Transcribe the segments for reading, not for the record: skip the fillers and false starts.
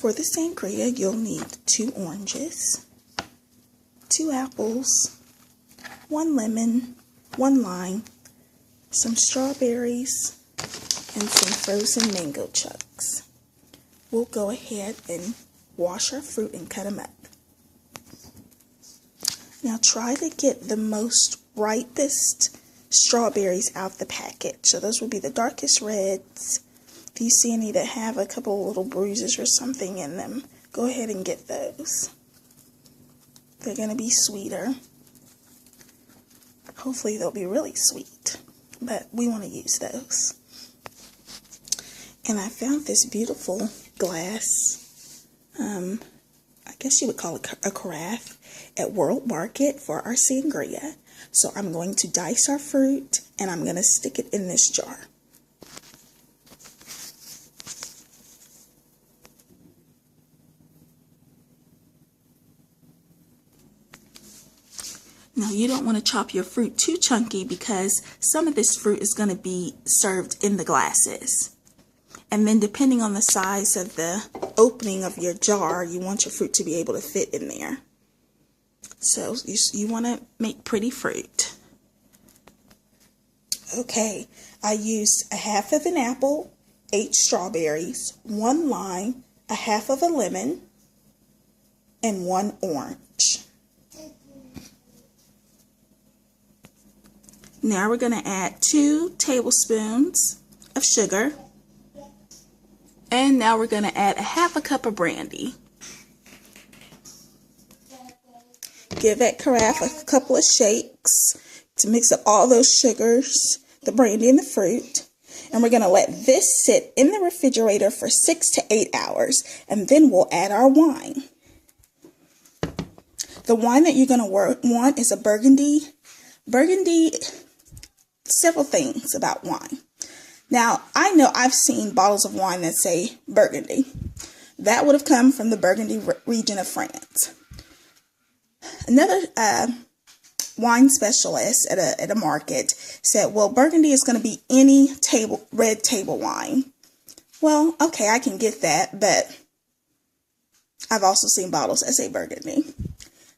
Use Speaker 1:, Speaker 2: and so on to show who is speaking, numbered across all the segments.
Speaker 1: For the sangria, you'll need 2 oranges, 2 apples, 1 lemon, 1 lime, some strawberries, and some frozen mango chunks. We'll go ahead and wash our fruit and cut them up. Now try to get the most ripest strawberries out the package. So those will be the darkest reds. If you see any that have a couple of little bruises or something in them, go ahead and get those. They're going to be sweeter. Hopefully they'll be really sweet, but we want to use those. And I found this beautiful glass, I guess you would call it a carafe, at World Market for our sangria. So I'm going to dice our fruit and I'm going to stick it in this jar. Now you don't want to chop your fruit too chunky because some of this fruit is going to be served in the glasses. And then depending on the size of the opening of your jar, you want your fruit to be able to fit in there. So you want to make pretty fruit. Okay, I used 1/2 of an apple, 8 strawberries, 1 lime, 1/2 of a lemon, and 1 orange. Now we're going to add 2 tablespoons of sugar. And now we're going to add 1/2 cup of brandy. Give that carafe a couple of shakes to mix up all those sugars, the brandy, and the fruit. And we're going to let this sit in the refrigerator for 6 to 8 hours. And then we'll add our wine. The wine that you're going to want is a Burgundy. Burgundy, several things about wine. Now, I know I've seen bottles of wine that say Burgundy. That would have come from the Burgundy region of France. Another wine specialist at a market said, well, Burgundy is going to be any red table wine. Well, okay, I can get that, but I've also seen bottles that say Burgundy.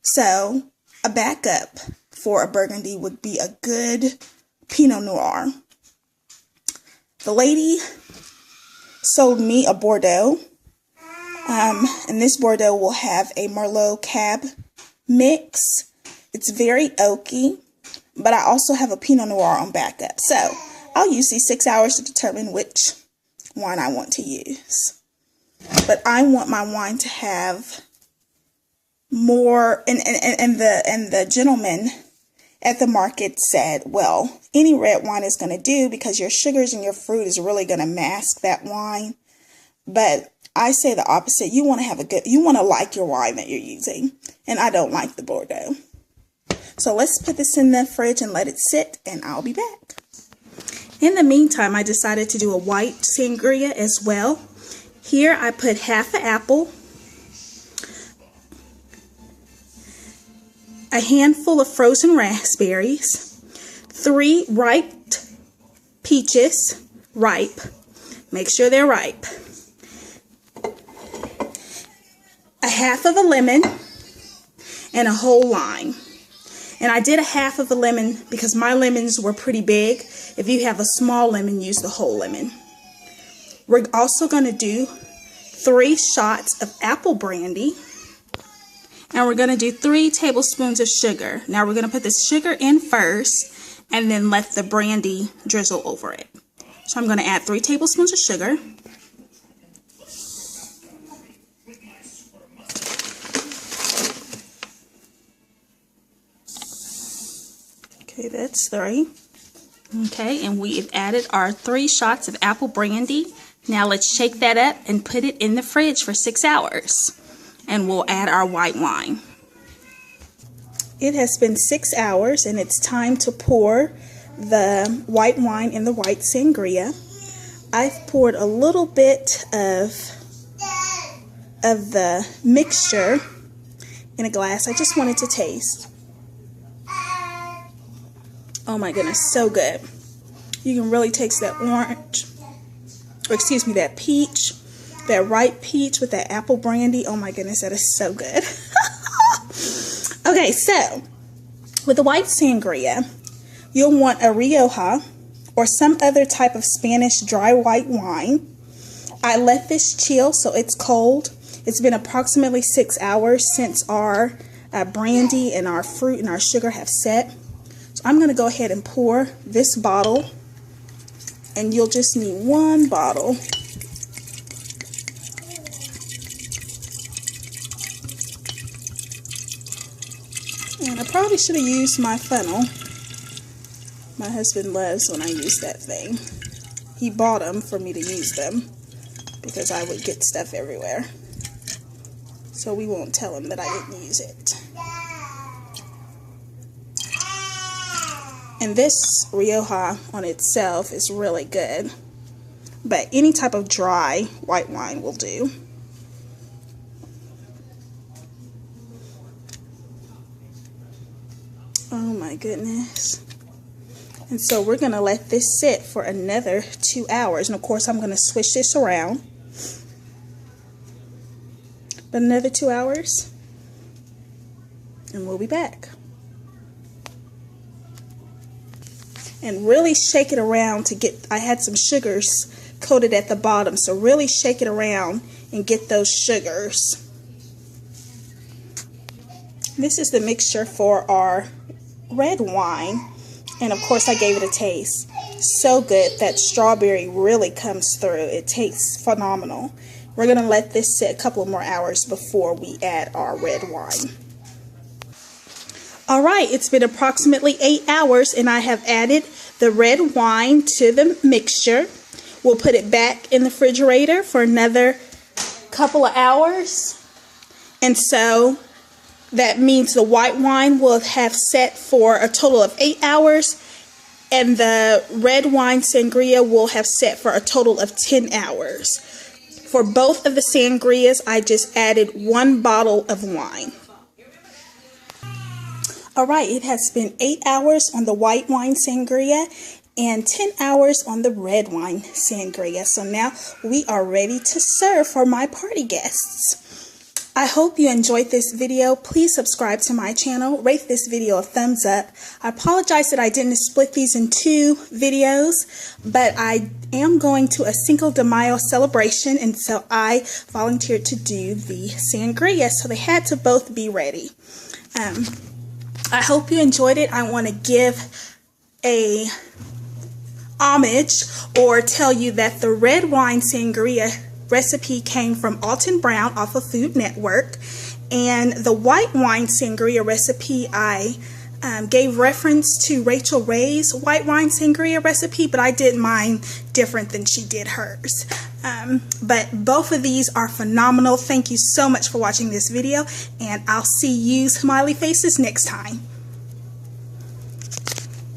Speaker 1: So a backup for a Burgundy would be a good Pinot Noir. The lady sold me a Bordeaux, and this Bordeaux will have a Merlot Cab mix. It's very oaky, but I also have a Pinot Noir on backup. So I'll use these 6 hours to determine which wine I want to use. But I want my wine to have more, and the gentleman at the market said, well, any red wine is going to do because your sugars and your fruit is really going to mask that wine. But I say the opposite. You want to have you want to like your wine that you're using. And I don't like the Bordeaux. So let's put this in the fridge and let it sit, and I'll be back. In the meantime, I decided to do a white sangria as well. Here I put 1/2 apple, a handful of frozen raspberries, 3 ripe peaches, ripe. Make sure they're ripe. 1/2 of a lemon and a whole lime. And I did 1/2 of a lemon because my lemons were pretty big. If you have a small lemon, use the whole lemon. We're also going to do 3 shots of apple brandy. And we're going to do 3 tablespoons of sugar. Now we're going to put the sugar in first and then let the brandy drizzle over it. So I'm going to add 3 tablespoons of sugar. Okay, that's 3. Okay, and we have added our 3 shots of apple brandy. Now let's shake that up and put it in the fridge for 6 hours. And we'll add our white wine. It has been 6 hours and it's time to pour the white wine in the white sangria. I've poured a little bit of the mixture in a glass. I just wanted to taste. Oh my goodness, so good. You can really taste that orange, or excuse me, that peach That ripe peach with that apple brandy. Oh my goodness, that is so good. Okay, so with the white sangria, you'll want a Rioja or some other type of Spanish dry white wine. I let this chill so it's cold. It's been approximately 6 hours since our brandy and our fruit and our sugar have set. So I'm going to go ahead and pour this bottle, and you'll just need one bottle. And I probably should have used my funnel. My husband loves when I use that thing. He bought them for me to use them because I would get stuff everywhere. So we won't tell him that I didn't use it. And this Rioja on itself is really good. But any type of dry white wine will do. Oh my goodness. And so we're going to let this sit for another 2 hours. And of course I'm going to switch this around. But another 2 hours. And we'll be back. And really shake it around to get, I had some sugars coated at the bottom. So really shake it around and get those sugars. This is the mixture for our red wine, and of course I gave it a taste. So good. That strawberry really comes through. It tastes phenomenal. We're going to let this sit a couple more hours before we add our red wine. Alright, it's been approximately 8 hours and I have added the red wine to the mixture. We'll put it back in the refrigerator for another couple of hours. And so that means the white wine will have set for a total of 8 hours, and the red wine sangria will have set for a total of 10 hours. For both of the sangrias, I just added 1 bottle of wine. Alright, it has been 8 hours on the white wine sangria and 10 hours on the red wine sangria. So now we are ready to serve for my party guests. I hope you enjoyed this video. Please subscribe to my channel. Rate this video a thumbs up. I apologize that I didn't split these in 2 videos, but I am going to a Cinco de Mayo celebration, and so I volunteered to do the sangria, so they had to both be ready. I hope you enjoyed it. I want to give a homage or tell you that the red wine sangria recipe came from Alton Brown off of Food Network, and the white wine sangria recipe I gave reference to Rachel Ray's white wine sangria recipe, but I did mine different than she did hers. But both of these are phenomenal. Thank you so much for watching this video, and I'll see you smiley faces next time.